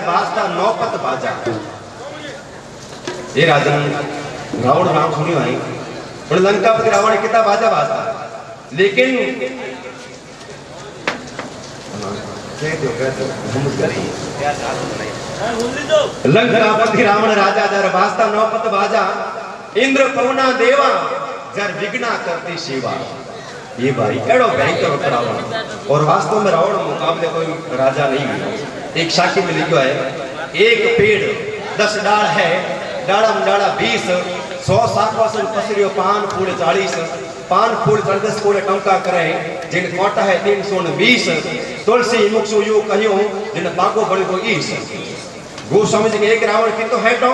वास्ता नौपत बाजा। ये राजन रावण नाम सुनियो है पर लंकापति रावण कितना बाजा बाजा, लेकिन लंकापति रावण राजा जर वास्ता नौपत बाजा, इंद्र पवना देवा जर विघ्ना करती सेवा। ये भाई एड़ो भयंकर रावण, और वास्तव में रावण मुकाबले कोई राजा नहीं है। एक साखी में लिखा है, एक पेड़ 10 डाल है, डाड़ा डाड़ा 20, 100 साखवासन पसरियो पान फूल 40, पान फूल 10 फूल टंका करे, जिन कोटा है 320, तुलसी मुक्सु यू कहियो जिन पाको बड़ी को ईस। गोस्वामी जी के एक रावण की तो है तो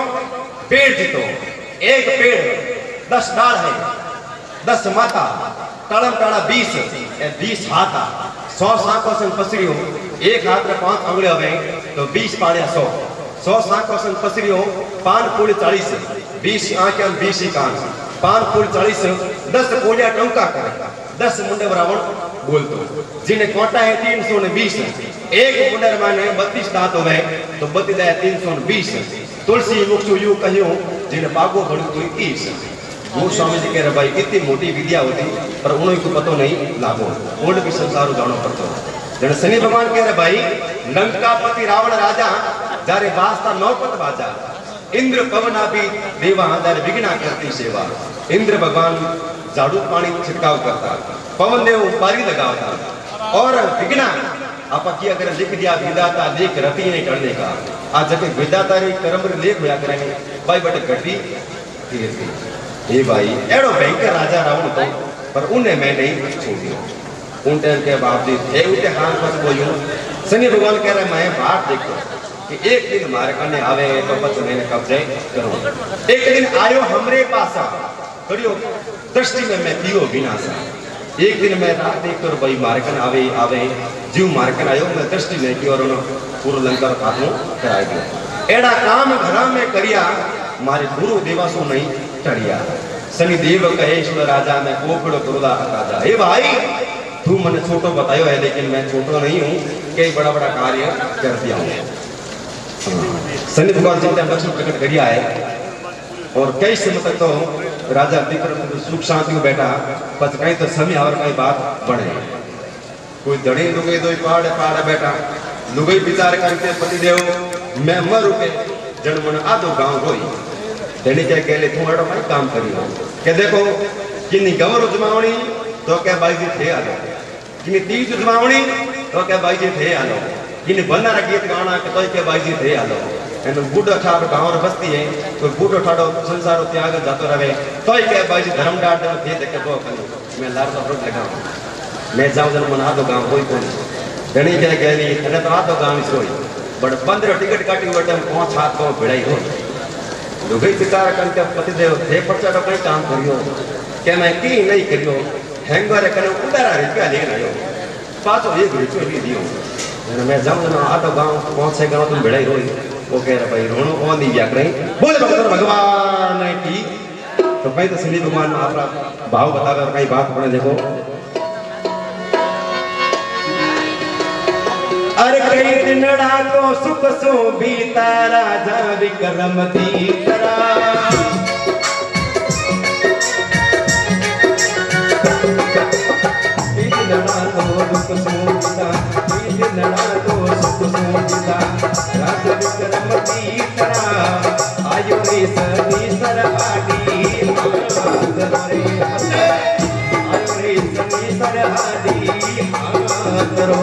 पेड़ जी तो एक पेड़ 10 डाल है, 10 माता तड़म टाड़ा 20 हाथ, 100 साखवासन पसरियो, एक हाथ में 5 अंगुले हवे तो 20 पाड़िया 100 साखवासन पसरियो, पान फूल 40, 20 आंखें 20 कान, पान फूल 40, 10 कोलिया टंका करे, 10 मुंडे रावण बोलतो, जिन्हें कोटा है 320, एक मुंडर माने 32 दांत हो गए तो 32 है 320, तुलसी मुक्सु यू कहियो जिन्हें पागो बड़ी कोई ईस। गोस्वामी जी कह रहे भाई इतनी मोटी विद्या होती पर उन्हें को पतो नहीं लागो, उन्हें भी संसार जानो पड़तो। जन शनि भगवान कह रहे भाई लंकापति रावण राजा जारे वास्ता नौपत बाजा, इंद्र पवना भी देवा जारे विघ्ना करती सेवा। इंद्र भगवान झाड़ू पानी छिड़काव करता, पवन देव पारी लगावता, और विघ्ना आप की अगर लिख दिया विधाता लेख रति नहीं करने का, आज जब विधाता रे कर्म लेख होया करेंगे भाई बटे घटी धीरे धीरे। ये भाई एड़ो भयंकर राजा रावण तो, पर उन्हें मैं नहीं छोड़ी। उन टाइम के बावजूद थे उनके हाथ पर बोलूं, शनि भगवान कह रहे मैं बात देखो कि एक दिन हमारे कने आवे तो बस मैंने कब्जे करूं। एक दिन आयो हमरे पासा करियो दृष्टि में मैं पियो विनाशा। एक दिन मैं रात देख कर भाई मारकन आवे आवे जीव मारकन आयो, मैं दृष्टि नहीं की और पूर्व लंका खात्मो कराई दिया। एड़ा काम घरा में करिया मारे गुरु देवासु नहीं टरिया। शनि देव कहे ईश्वर राजा मैं कोकड़ो करुदा राजा। हे भाई तू मैंने छोटो बतायो है लेकिन मैं छोटो नहीं हूँ, कई बड़ा बड़ा कार्य कर दिया हूँ। शनि भगवान चिंता लक्ष्मण प्रकट करिया है, और कई समय तक तो राजा विक्रम सुख शांति को बैठा, बस कहीं तो समय और कहीं बात बढ़े। कोई दड़ी लुगे दो पहाड़ पहाड़ बैठा, लुगई विचार करके पतिदेव मैं मर रुके जन मन आधो गांव रोई। धनी क्या कह ले तू अड़ो भाई काम करियो के देखो किन्नी गवर उजमावणी तो क्या भाई जी थे आलो, किन्नी तीज उजमावणी तो क्या भाई जी थे आलो, किन्नी बन्ना रखिए गाना के तो क्या भाई जी थे आलो। एनो बूढ़ो ठाड़ गांव रे बस्ती है तो बूढ़ो ठाड़ो संसारो त्याग जातो रहे तो क्या भाई जी धर्म डाट थे देखे तो कनी मैं लार तो रोट लगाऊं मैं जाऊं जन मन आधो गांव कोई कोनी। धनी क्या कह ली तने तो आधो गांव सोई बड़ 15 टिकट काटी वटे 5 हाथ को भिड़ाई हो। लुगई विचार करके पतिदेव थे परचाटो कई काम करियो के मैं की नहीं करियो, हैंगर कने उतारा रुपया लेके आयो पाछो एक रुपयो भी दियो। मैं जाऊं जन आधो गांव 5-6 गांव तुम भिड़ाई रोई। वो कह रहा भाई रोनो कौन दिया करें बोले भगवान की तो कहीं तो शनि भगवान आपका भाव बताकर कई बात पढ़े देखो। अरे कई दिनड़ा तो सुख सो बीता राजा विक्रम दीकरा, कई दिनड़ा तो दुख सो बीता, कई दिनड़ा तो सुख सो बीता राजा विक्रम दीकरा। आयो रे शनि सरहादी आयो रे शनि सरहादी करो।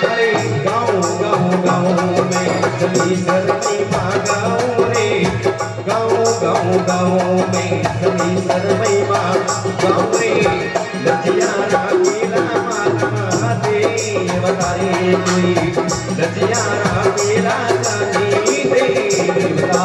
अरे गाँव गाँव गाँव में शनि सरमई माँ गाँव रे, गाँव गाँव गाँव में शनि सरमई माँ गाँव रे। लजिया राकेला माता देव तारे कोई, लजिया राकेला जानी देवता।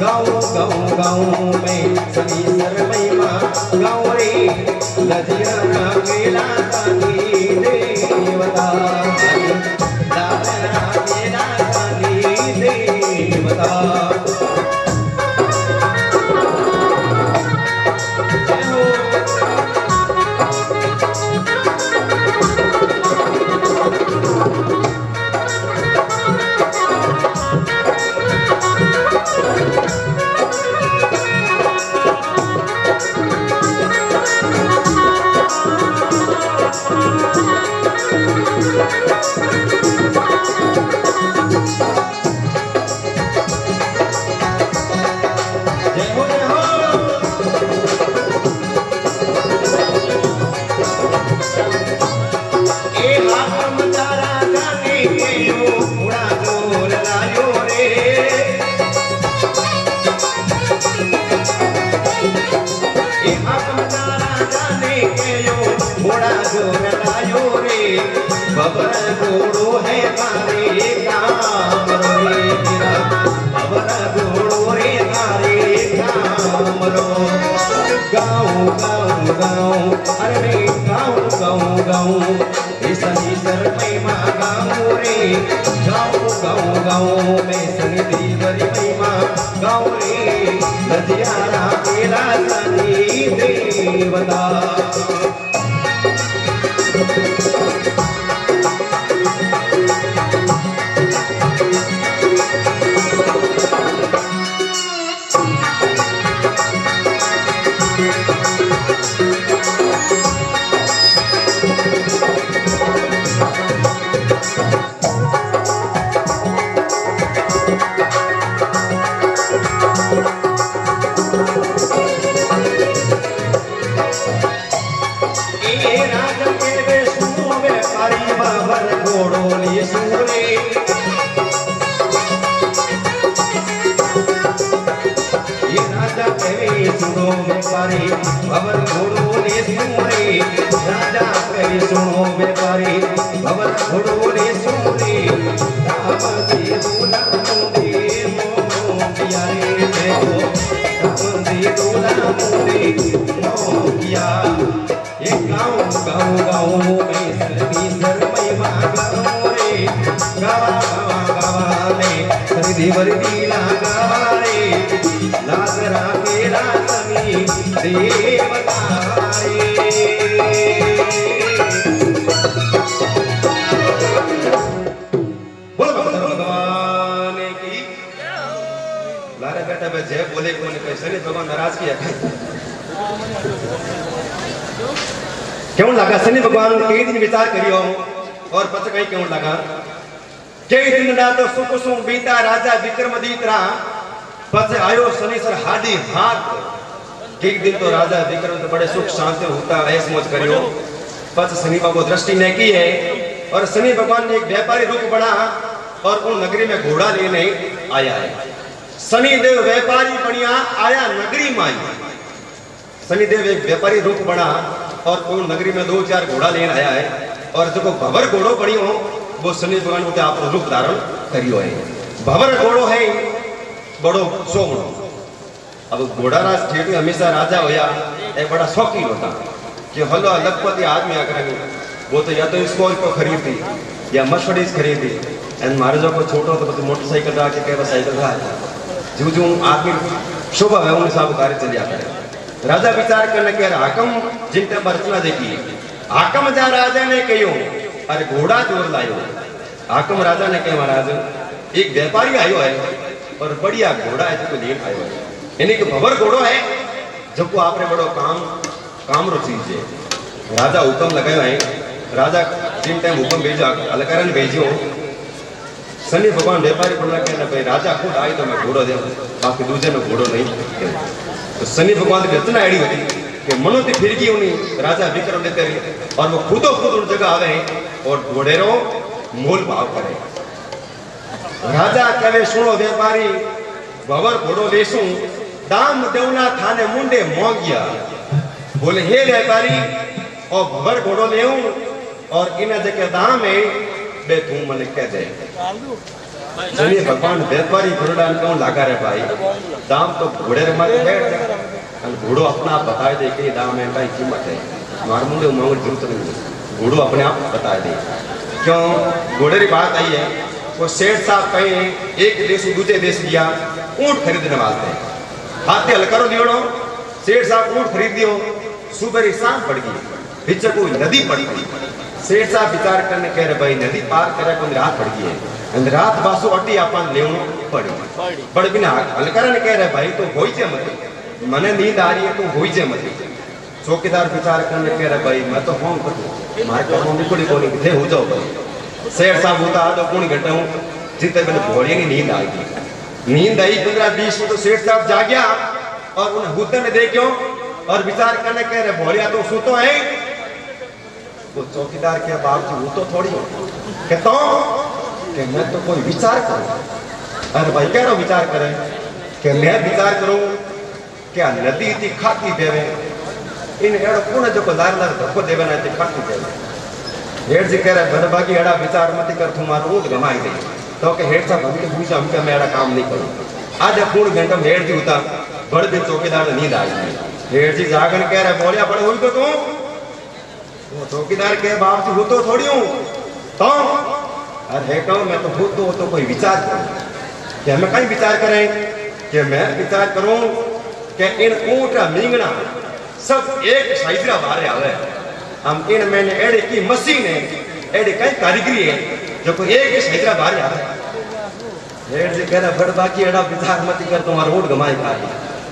गाऊं गाऊं गाऊं मैं सनी सरमैमा गाऊं रे लजिया केला कानी देवता लाला केला कानी देवता बबर घोड़ो है तारे काम रे तेरा बबर घोड़ो रे तारे काम रो गाऊं गाऊं गाऊं अरे गाऊं गाऊं गाऊं सनी सरमैमा गाऊं रे गाऊं गाऊं गाऊं मैं सनी देवरी मैमा गाऊं रे लजियारा केला सनी देवता सुनो व्यापारी भवर घोड़ो ने सुने राजा कहे सुनो व्यापारी भवर घोड़ो ने सुने राम जी दूल्हा मुंडे मोह किया रे देखो राम जी दूल्हा मुंडे मोह किया ये गाँव गाँव गाँव में सनी सरमैमा गाँव रे गावा गावा गावा ने सनी देवरी लीला गावा रे लाजरा केला सनी देवता रे बोल भगवान की लारे बेटा बे जय बोले कोने कहे सनी भगवान नाराज किया क्यों लगा सनी भगवान कई दिन विचार करियो और पछ कहीं क्यों लगा कई दिन ना तो सुख सुख बीता राजा विक्रमादित्य रा पछ आयो शनिश्वर हादी हाथ एक दिन तो राजा विक्रम तो बड़े सुख शांति होता ऐस मौज करियो पछ शनि बाबू दृष्टि ने की है और शनि भगवान ने एक व्यापारी रूप बना और उन नगरी में घोड़ा लेने आया है शनि देव व्यापारी बनिया आया नगरी में आई शनि देव एक व्यापारी रूप बना और उन नगरी में 2-4 घोड़ा लेने आया है और जो भवर घोड़ो बनियो वो शनि भगवान होते आप रूप धारण करियो है भवर घोड़ो है बड़ो सोमणो अब घोड़ा राज ठेठ में हमेशा राजा होया एक बड़ा शौकीन होता कि हलो लखपति आदमी आकर वो तो या तो स्कॉर्पियो खरीदी या मर्सिडीज खरीदी एंड मारे जो को छोटो तो मोटरसाइकिल रहा के केवा साइकिल रहा जू जू आदमी शोभा है उन हिसाब कार्य चल जाता है राजा विचार करने के हाकम जिनते बरतना देखी हाकम जा राजा ने कहो अरे घोड़ा चोर लायो हाकम राजा ने कहा महाराज एक व्यापारी आयो है और बढ़िया घोड़ा है जो लेन आयो है यानी कि भवर घोड़ो है जो को आपने बड़ो काम रो चीज है राजा हुक्म लगायो है राजा जिन टाइम हुक्म भेजो अलकरण भेजो शनि भगवान व्यापारी बोलना कहना भाई राजा खुद आई तो मैं घोड़ो दे बाकी दूसरे में घोड़ो नहीं तो शनि भगवान की रचना एड़ी होती कि मनोती फिरकी उन्हीं राजा विक्रम देते और वो खुद उन जगह आवे और घोड़ेरो मोल भाव करे राजा कहे सुनो व्यापारी भवर घोड़ो लेसू दाम देवना थाने मुंडे मोंगिया बोले हे व्यापारी और भवर घोड़ो लेऊं और इन जगह दाम है बे तू मने कह दे सुनिए भगवान व्यापारी घोड़ा क्यों लगा रे भाई दाम तो घोड़े रे मत बैठ जा घोड़ो अपना आप बता दे कि दाम है का कीमत है मार मुंडे मांग जरूरत नहीं घोड़ो अपने आप बता दे क्यों घोड़े की बात आई है वो सेठ साहब कहीं एक देश दूसरे देश गया ऊंट खरीदने वास्ते हाथी हलकरो लियोड़ो सेठ साहब ऊंट खरीद दियो सुबह शाम पड़ गई पीछे कोई नदी पड़ गई सेठ साहब विचार करने कह रहे भाई नदी पार करे कोई रात पड़ गई है रात बासु अटी अपन लेवनो पड़ी बड़ बिना हलकरा ने कह रहे भाई तो होई जे मत मने नींद आ रही है तो होई जे मत चौकीदार विचार करने कह रहे भाई मैं तो फोन करूं मारे को फोन निकली कोनी किथे हो जाओ भाई सेठ साहब होता तो कौन घंटा हूं जितने मैंने घोड़े की नींद आई नींद आई 15-20 में तो सेठ साहब जागया और उन हुते ने देखो और विचार करने कह रहे भोलिया तो सुतो है वो चौकीदार के बाप जी वो तो थोड़ी कहता कि मैं तो कोई विचार करूं अरे भाई कह रहा विचार करे कि मैं विचार करूं क्या नदी इतनी खाती देवे इन एड़ो कोने जो को लार लार धक्को देवे ना इतनी खाती देवे हेड जी कह रहे बड़बागी एड़ा विचार मत कर तुम्हारा ऊँट गमाई दे तो के हेड साहब हमके पूछा हमके मैं एड़ा काम नहीं करूं आज पूर्ण घंटा में हेड जी होता बड़े दिन चौकीदार नींद आई हेड जी जागन कह रहे बोलिया बड़े हुई तो तू वो चौकीदार के बाप जी तो थोड़ी हूँ तो अरे कहूँ मैं तो कोई विचार करूँ कि हमें कहीं विचार करें कि मैं विचार करूँ कि इन ऊँट मींगना सब एक साइजरा बाहर आवे हम इन मैंने एड़े की मशीन है एड़े कई कारीगरी है जो कोई एक साइजरा बाहर आवे हेड जी कह रहा बड़ बाकी एड़ा विचार मत कर तुम्हारा ऊँट गमाई खा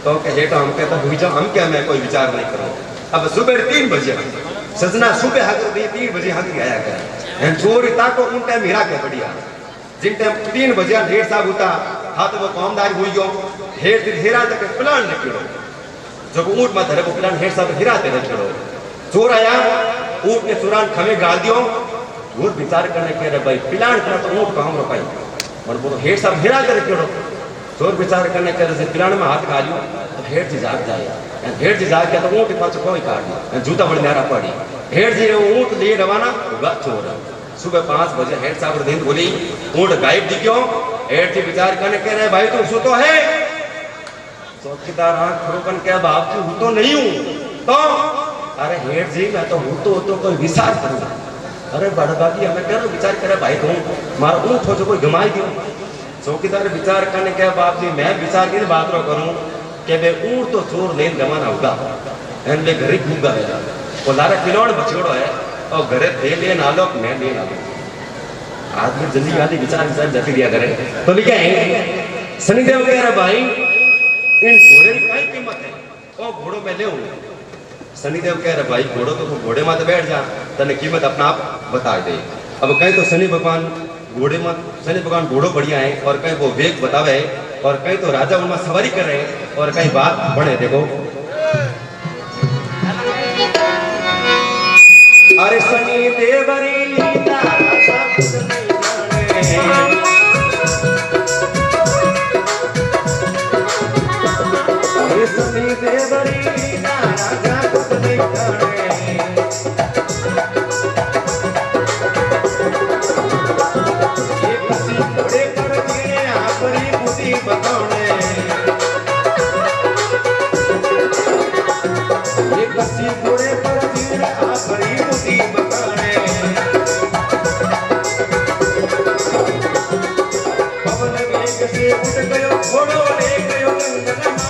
तो के हेठा हम कहता हुई जाओ हम क्या मैं कोई विचार नहीं करूँ अब सुबह 3 बजे सजना सुबह हाथ 3 बजे हाथ आया करे चोरी ताको उन टाइम हिरा के बढ़िया जिन टाइम 3 बजे ढेर साहब होता हाथ वो कामदार हुई गयो हेर हिरा तक प्लान निकलो जो ऊंट में धरे वो प्लान हेर साहब हिरा ते निकलो चोर आया ऊंट ने चुरान खमे गाल दियो और विचार करने के रे भाई प्लान करा तो ऊंट काम रोकाई और वो हेर साहब हिरा ते निकलो चोर विचार करने के रे प्लान में हाथ खा लियो तो हेर जी जाग जाए हेर जी जाग गया तो ऊंट पाछ कोई काट जूता बड़ नारा पड़ी हेर जी ऊंट लिए रवाना होगा चोर सुबह 5 बजे हेड साहब दिन बोली ऊंट गायब दिखो हेड जी विचार करने कह रहे भाई तू सुतो है चौकीदार आंख खोलकर क्या बाप जी हूं तो नहीं हूं तो अरे हेड जी मैं तो हूं तो कोई विचार करूं अरे बड़बागी हमें कह विचार करे भाई तू मारा ऊंट हो जो कोई गमाई दियो चौकीदार विचार करने क्या बाप जी मैं विचार की बात रो करूं कि वे ऊंट तो चोर लेन गमाना होगा एंड वे घर घूमगा है वो लारा खिलौड़ बछोड़ो है और घरे दे ले ना लो मैं ले ना लो आदमी जल्दी वाली विचार जाती दिया करे तो लिखा है शनिदेव कह रहा भाई इन घोड़े की क्या कीमत है ओ घोड़ो में ले शनिदेव कह रहा भाई घोड़ो तो घोड़े में बैठ जा तने कीमत अपना आप बता दे अब कहीं तो शनि भगवान घोड़े में शनि भगवान घोड़ो बढ़िया है और कहीं वो वेग बतावे और कहीं तो राजा उनमें सवारी कर रहे हैं और कहीं बात बढ़े देखो अरे शनि देवरी लीला अरे शनि देवरी लीला राजा कुछ नहीं जाने ये किसी घोड़े पर गिरे आपरी बुद्धि बताने ये किसी घोड़े पर गिरे आपरी बुद्धि बताने पवन वेग से उठ गयो घोड़ो ले गयो गंगनमा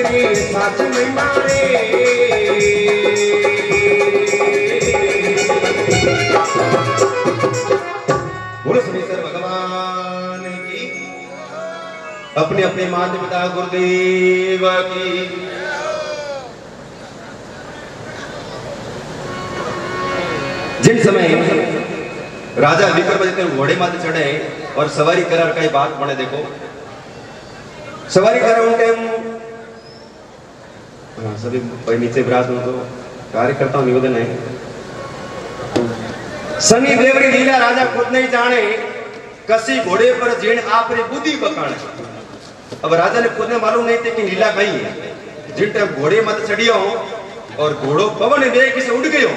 रे साच में मारे बोलो सुनीश्वर भगवान की अपने अपने माता पिता गुरुदेव की जिन समय राजा विक्रमादित्य घोड़े माथे चढ़े और सवारी करार का बात बने देखो सवारी कर उन टाइम सभी नीचे विराज हो तो कार्यकर्ता निवेदन है शनि देवरी लीला राजा खुद नहीं जाने कसी घोड़े पर जीण आपरे बुद्धि बकाने अब राजा ने खुद ने मालूम नहीं थे कि लीला कहीं है जिन टाइम घोड़े मत चढ़ियो और घोड़ो पवन वेग से उड़ गयो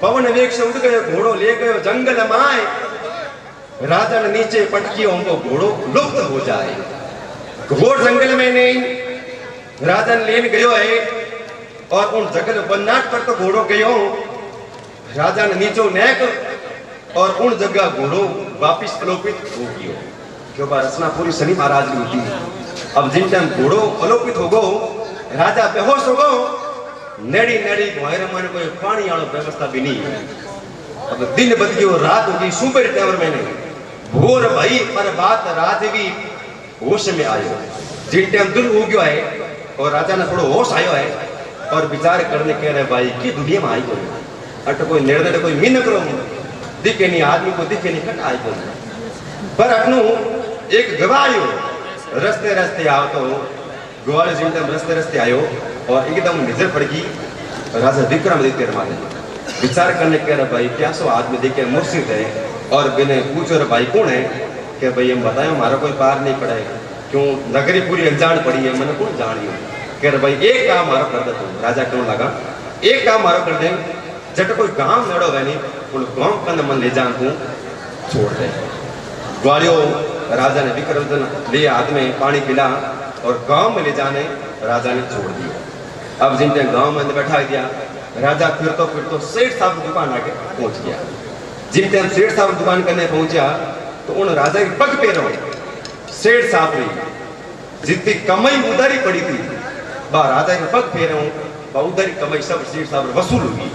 पवन वेग से उड़ गयो घोड़ो ले गयो जंगल में आए राजा ने नीचे पटकियो उनको घोड़ो लुप्त हो जाए घोर जंगल में नहीं राजा ने लेन गयो है और उन जंगल बनाट पर तो घोड़ो गयो राजा ने नीचो नेक और उन जगह घोड़ो वापिस अलोपित हो गयो क्यों रचना पूरी शनि महाराज की होती अब जिन टाइम घोड़ो अलोपित हो गो राजा बेहोश हो गो नेड़ी नेड़ी घोड़े मन कोई पानी वालों व्यवस्था भी नहीं अब दिन बद गयो रात होगी सुबह टाइम में नहीं भोर भाई पर बात रात भी होश में आयो जिन टाइम दिन हो गयो है और राजा ने थोड़ा होश आयो है और विचार करने कह रहे भाई की दुनिया में आई को अट कोई निर्णय कोई मीन करो दिखे नहीं आदमी को दिखे नहीं कट आई को पर अटनू एक गवायो रस्ते रस्ते आओ तो ग्वाल जिन टाइम रस्ते रस्ते आयो और एकदम नजर पड़ गई राजा विक्रमादित्य माने विचार करने कह रहे भाई क्या सो आदमी देखे मुर्शिद है और बिने पूछो रे भाई कौन है कि भाई हम बतायो हमारा कोई पार नहीं पड़ा है क्यों नगरी पूरी अनजान पड़ी है मैंने कौन जानियो कह रहे भाई एक काम मारो कर दे तू राजा क्यों लगा एक काम मारो कर दे जट कोई गांव नड़ो है नहीं उन गांव का मन ले जान तू छोड़ दे ग्वालियो राजा ने विक्रमादित्य ले हाथ में पानी पिला और गांव में ले जाने राजा ने छोड़ दिया अब जिन टाइम गांव में बैठा दिया राजा फिर तो सेठ साहब की दुकान आके पहुंच गया जिन टाइम सेठ साहब दुकान करने पहुंचा तो उन राजा की पग पे रहो सेठ साहब ने जितनी कमाई उधारी पड़ी थी बा राजा के पग फेरो उधारी कमाई सब सेठ साहब वसूल होगी